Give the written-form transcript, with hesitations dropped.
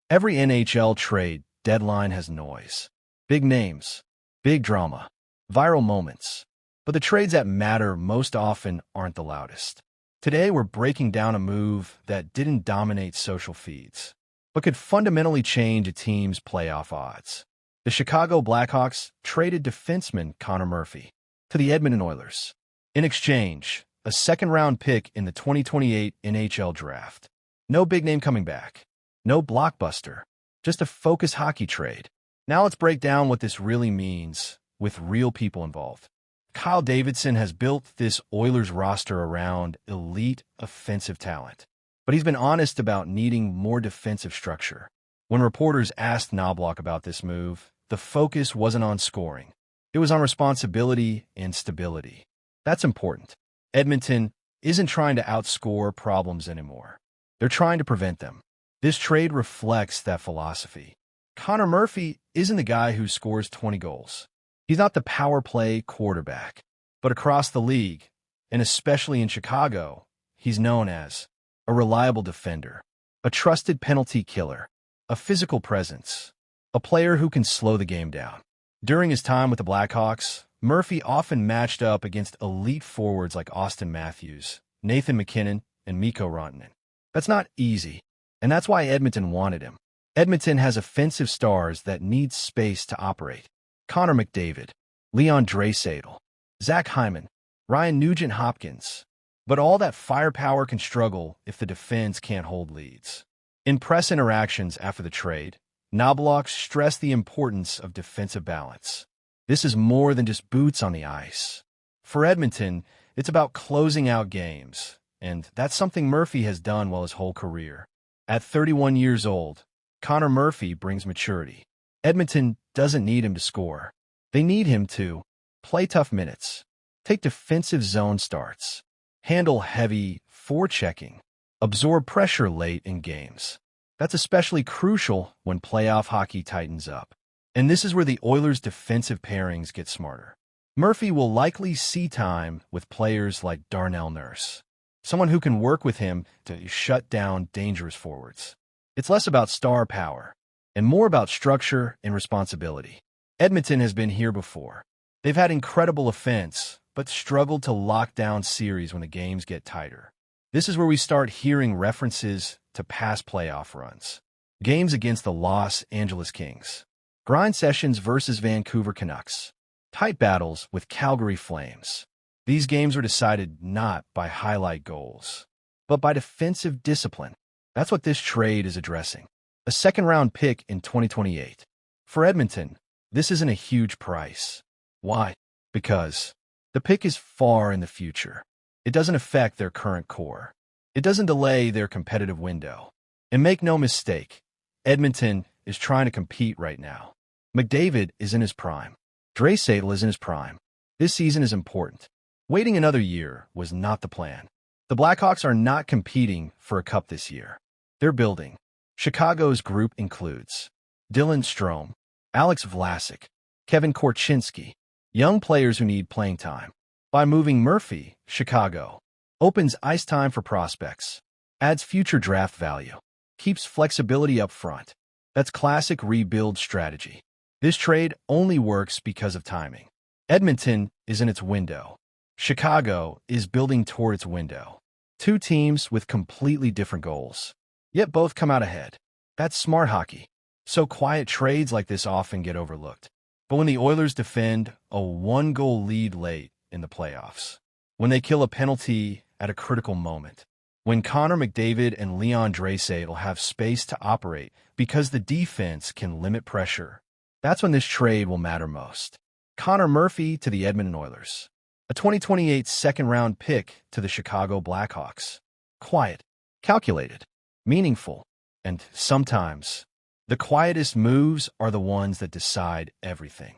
Every NHL trade deadline has noise. Big names, big drama, viral moments. But the trades that matter most often aren't the loudest. Today, we're breaking down a move that didn't dominate social feeds, but could fundamentally change a team's playoff odds. The Chicago Blackhawks traded defenseman Connor Murphy to the Edmonton Oilers. In exchange, a second-round pick in the 2028 NHL Draft. No big name coming back. No blockbuster. Just a focused hockey trade. Now let's break down what this really means with real people involved. Kyle Davidson has built this Oilers roster around elite offensive talent, but he's been honest about needing more defensive structure. When reporters asked Knoblauch about this move, the focus wasn't on scoring. It was on responsibility and stability. That's important. Edmonton isn't trying to outscore problems anymore. They're trying to prevent them. This trade reflects that philosophy. Connor Murphy isn't the guy who scores 20 goals. He's not the power play quarterback. But across the league, and especially in Chicago, he's known as a reliable defender, a trusted penalty killer, a physical presence, a player who can slow the game down. During his time with the Blackhawks, Murphy often matched up against elite forwards like Austin Matthews, Nathan MacKinnon, and Mikko Rantanen. That's not easy, and that's why Edmonton wanted him. Edmonton has offensive stars that need space to operate. Connor McDavid, Leon Draisaitl, Zach Hyman, Ryan Nugent-Hopkins. But all that firepower can struggle if the defense can't hold leads. In press interactions after the trade, Knoblauch stressed the importance of defensive balance. This is more than just boots on the ice. For Edmonton, it's about closing out games, and that's something Murphy has done well his whole career. At 31 years old, Connor Murphy brings maturity. Edmonton doesn't need him to score. They need him to play tough minutes, take defensive zone starts, handle heavy forechecking, absorb pressure late in games. That's especially crucial when playoff hockey tightens up. And this is where the Oilers' defensive pairings get smarter. Murphy will likely see time with players like Darnell Nurse, someone who can work with him to shut down dangerous forwards. It's less about star power and more about structure and responsibility. Edmonton has been here before. They've had incredible offense, but struggled to lock down series when the games get tighter. This is where we start hearing references to past playoff runs. Games against the Los Angeles Kings, grind sessions versus Vancouver Canucks, tight battles with Calgary Flames. These games were decided not by highlight goals, but by defensive discipline. That's what this trade is addressing. A second-round pick in 2028. For Edmonton, this isn't a huge price. Why? Because the pick is far in the future. It doesn't affect their current core. It doesn't delay their competitive window. And make no mistake, Edmonton is trying to compete right now. McDavid is in his prime. Draisaitl is in his prime. This season is important. Waiting another year was not the plan. The Blackhawks are not competing for a cup this year. They're building. Chicago's group includes Dylan Strome, Alex Vlasic, Kevin Korchinski, young players who need playing time. By moving Murphy, Chicago opens ice time for prospects, adds future draft value, keeps flexibility up front. That's classic rebuild strategy. This trade only works because of timing. Edmonton is in its window. Chicago is building toward its window. Two teams with completely different goals, yet both come out ahead. That's smart hockey. So quiet trades like this often get overlooked. But when the Oilers defend a one-goal lead late in the playoffs, when they kill a penalty at a critical moment, when Connor McDavid and Leon Draisaitl have space to operate because the defense can limit pressure, that's when this trade will matter most. Connor Murphy to the Edmonton Oilers. A 2028 second-round pick to the Chicago Blackhawks. Quiet, calculated, meaningful, and sometimes the quietest moves are the ones that decide everything.